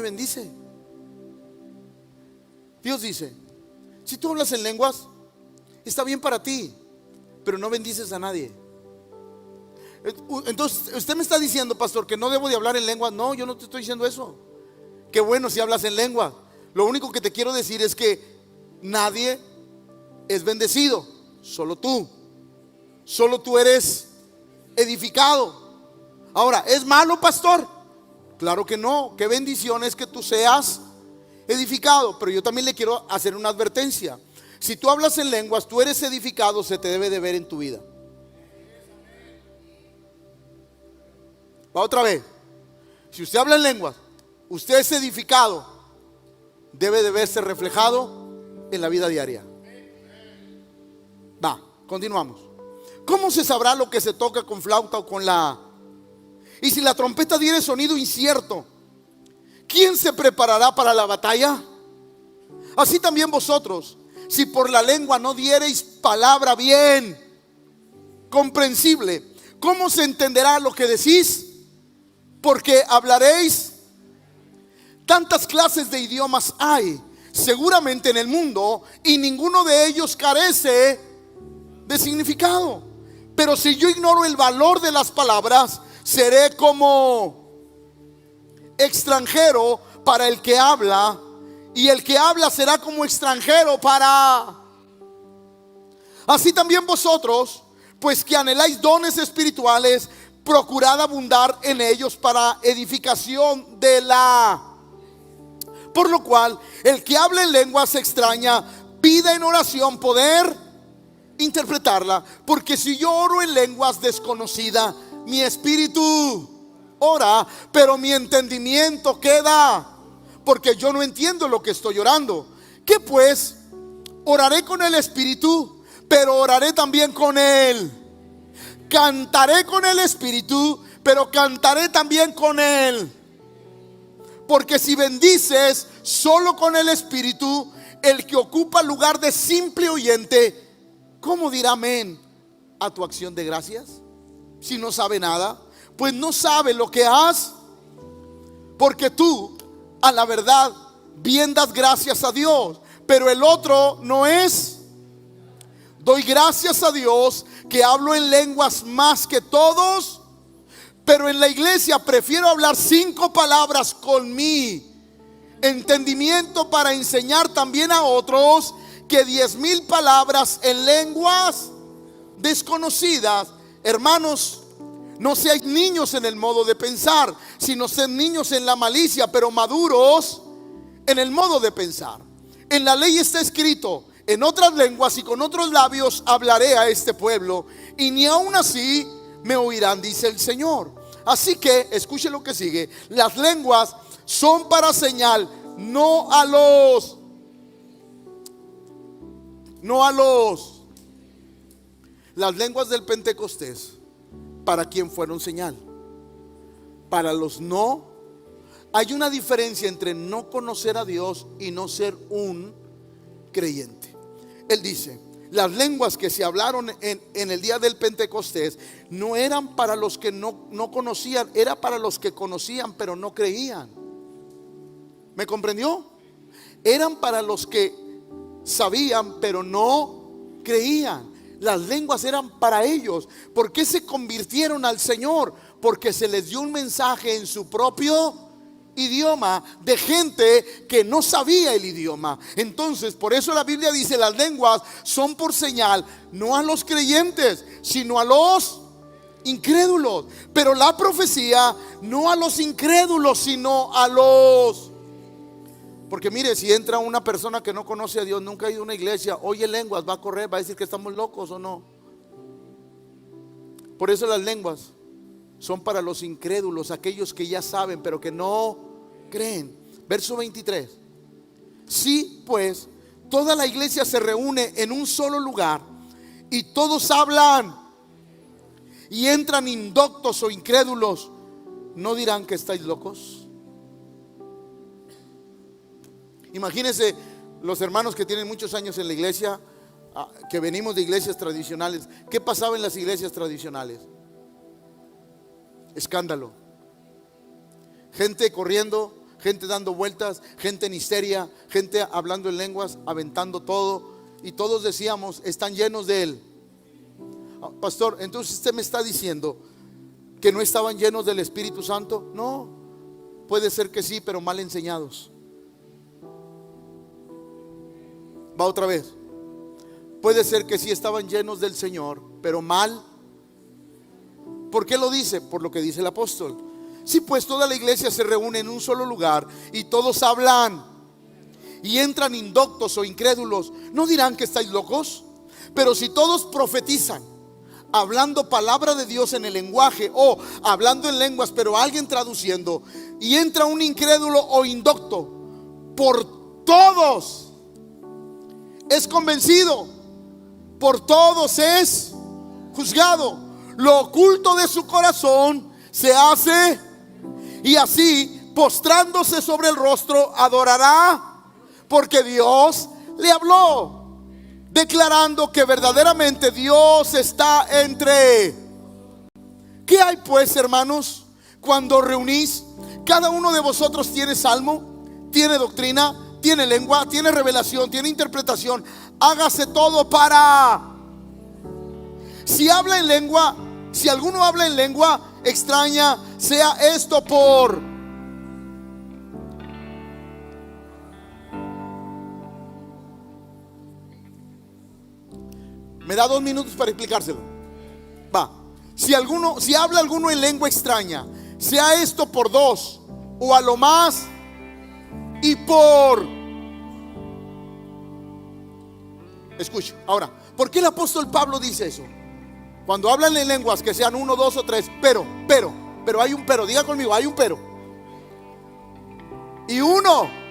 bendice. Dios dice: si tú hablas en lenguas, está bien para ti, pero no bendices a nadie. Entonces usted me está diciendo, pastor, que no debo de hablar en lenguas. No, yo no te estoy diciendo eso. Qué bueno si hablas en lengua. Lo único que te quiero decir es que nadie es bendecido, solo tú. Solo tú eres edificado. Ahora, ¿es malo, pastor? Claro que no. Qué bendición es que tú seas edificado. Pero yo también le quiero hacer una advertencia. Si tú hablas en lenguas, tú eres edificado, se te debe de ver en tu vida. Va otra vez. Si usted habla en lenguas, usted es edificado, debe de verse reflejado en la vida diaria. Va, continuamos. ¿Cómo se sabrá lo que se toca con flauta o con la? Y si la trompeta diere sonido incierto, ¿quién se preparará para la batalla? Así también vosotros, si por la lengua no diereis palabra bien comprensible, ¿cómo se entenderá lo que decís? Porque hablaréis. Tantas clases de idiomas hay seguramente en el mundo, y ninguno de ellos carece de significado. Pero si yo ignoro el valor de las palabras, seré como extranjero para el que habla, y el que habla será como extranjero para. Así también vosotros, pues que anheláis dones espirituales, procurad abundar en ellos para edificación de la. Por lo cual, el que habla en lenguas extraña, pida en oración poder interpretarla. Porque si yo oro en lenguas desconocida, mi espíritu ora, pero mi entendimiento queda, porque yo no entiendo lo que estoy orando. ¿Qué pues? Oraré con el espíritu, pero oraré también con él. Cantaré con el espíritu, pero cantaré también con él. Porque si bendices solo con el espíritu, el que ocupa el lugar de simple oyente, ¿cómo dirá amén a tu acción de gracias? Si no sabe nada, pues no sabe lo que has. Porque tú, a la verdad, bien das gracias a Dios, pero el otro no es. Doy gracias a Dios que hablo en lenguas más que todos, pero en la iglesia prefiero hablar 5 palabras con mi entendimiento para enseñar también a otros, que 10,000 palabras en lenguas desconocidas. Hermanos, no seáis niños en el modo de pensar, sino sed niños en la malicia, pero maduros en el modo de pensar. En la ley está escrito: en otras lenguas y con otros labios hablaré a este pueblo, y ni aun así me oirán, dice el Señor. Así que, escuche lo que sigue: las lenguas son para señal, no a los. Las lenguas del Pentecostés, ¿para quién fueron señal? Para los no. Hay una diferencia entre no conocer a Dios y no ser un creyente. Él dice: las lenguas que se hablaron en el día del Pentecostés no eran para los que no conocían, era para los que conocían pero no creían. ¿Me comprendió? Eran para los que sabían pero no creían. Las lenguas eran para ellos. ¿Por qué se convirtieron al Señor? Porque se les dio un mensaje en su propio idioma de gente que no sabía el idioma. Entonces, por eso la Biblia dice: las lenguas son por señal, no a los creyentes, sino a los incrédulos. Pero la profecía no a los incrédulos, sino a los... Porque mire, si entra una persona que no conoce a Dios, nunca ha ido a una iglesia, oye lenguas, va a correr, va a decir que estamos locos o no. Por eso las lenguas son para los incrédulos, aquellos que ya saben pero que no creen. Verso 23. Sí, pues toda la iglesia se reúne en un solo lugar y todos hablan y entran indoctos o incrédulos, ¿no dirán que estáis locos? Imagínense los hermanos que tienen muchos años en la iglesia, que venimos de iglesias tradicionales. ¿Qué pasaba en las iglesias tradicionales? Escándalo, gente corriendo, gente dando vueltas, gente en histeria, gente hablando en lenguas, aventando todo. Y todos decíamos, están llenos de él. Pastor, entonces usted me está diciendo que no estaban llenos del Espíritu Santo. No, puede ser que sí, pero mal enseñados. Va otra vez. Puede ser que sí estaban llenos del Señor, pero mal. ¿Por qué lo dice? Por lo que dice el apóstol. Sí, pues toda la iglesia se reúne en un solo lugar y todos hablan y entran indoctos o incrédulos, ¿no dirán que estáis locos? Pero si todos profetizan, hablando palabra de Dios en el lenguaje o hablando en lenguas, pero alguien traduciendo, y entra un incrédulo o indocto, por todos es convencido, por todos es juzgado. Lo oculto de su corazón se hace, y así postrándose sobre el rostro adorará, porque Dios le habló, declarando que verdaderamente Dios está entre. ¿Qué hay pues, hermanos, cuando reunís? Cada uno de vosotros tiene salmo, tiene doctrina, tiene lengua, tiene revelación, tiene interpretación. Hágase todo para... Si habla en lengua, si alguno habla en lengua extraña, sea esto por... Me da 2 minutos para explicárselo. Va. Si habla alguno en lengua extraña, sea esto por 2 o a lo más y por... Escucha, ahora, ¿por qué el apóstol Pablo dice eso? Cuando hablan en lenguas, que sean 1, 2 o 3, pero hay un pero, diga conmigo, hay un pero. Y uno.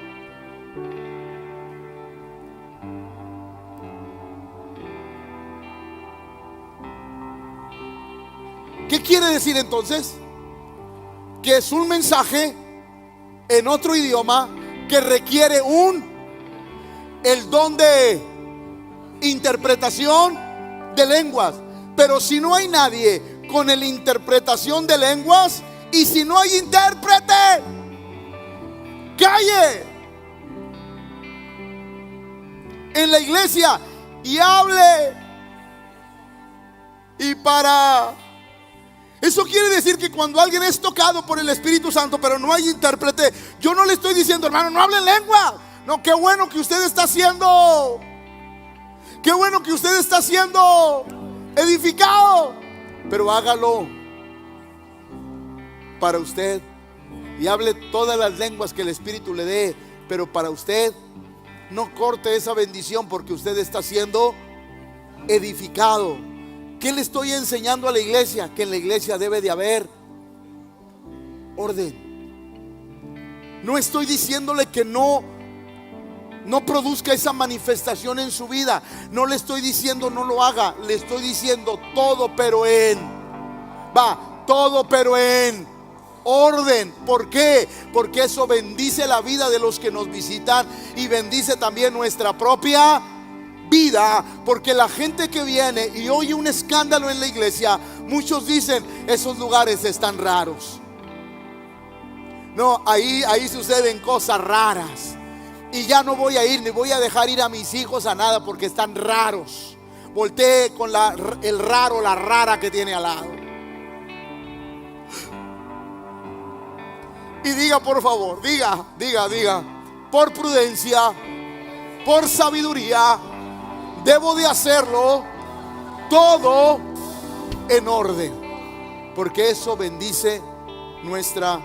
¿Qué quiere decir entonces? Que es un mensaje en otro idioma que requiere el don de interpretación de lenguas. Pero si no hay nadie con la interpretación de lenguas, y si no hay intérprete, calle en la iglesia y hable. Y para... Eso quiere decir que cuando alguien es tocado por el Espíritu Santo, pero no hay intérprete, yo no le estoy diciendo, hermano, no hable en lengua. No, qué bueno que usted está haciendo. Qué bueno que usted está siendo edificado, pero hágalo para usted y hable todas las lenguas que el Espíritu le dé, pero para usted. No corte esa bendición porque usted está siendo edificado. ¿Qué le estoy enseñando a la iglesia? Que en la iglesia debe de haber orden. No estoy diciéndole que no produzca esa manifestación en su vida. No le estoy diciendo no lo haga. Le estoy diciendo todo pero en orden. ¿Por qué? Porque eso bendice la vida de los que nos visitan y bendice también nuestra propia vida. Porque la gente que viene y oye un escándalo en la iglesia, muchos dicen, esos lugares están raros. No, ahí suceden cosas raras. Y ya no voy a ir, ni voy a dejar ir a mis hijos a nada porque están raros. Voltee con el raro, la rara que tiene al lado. Y diga, por favor, diga, por prudencia, por sabiduría, debo de hacerlo todo en orden. porque eso bendice nuestra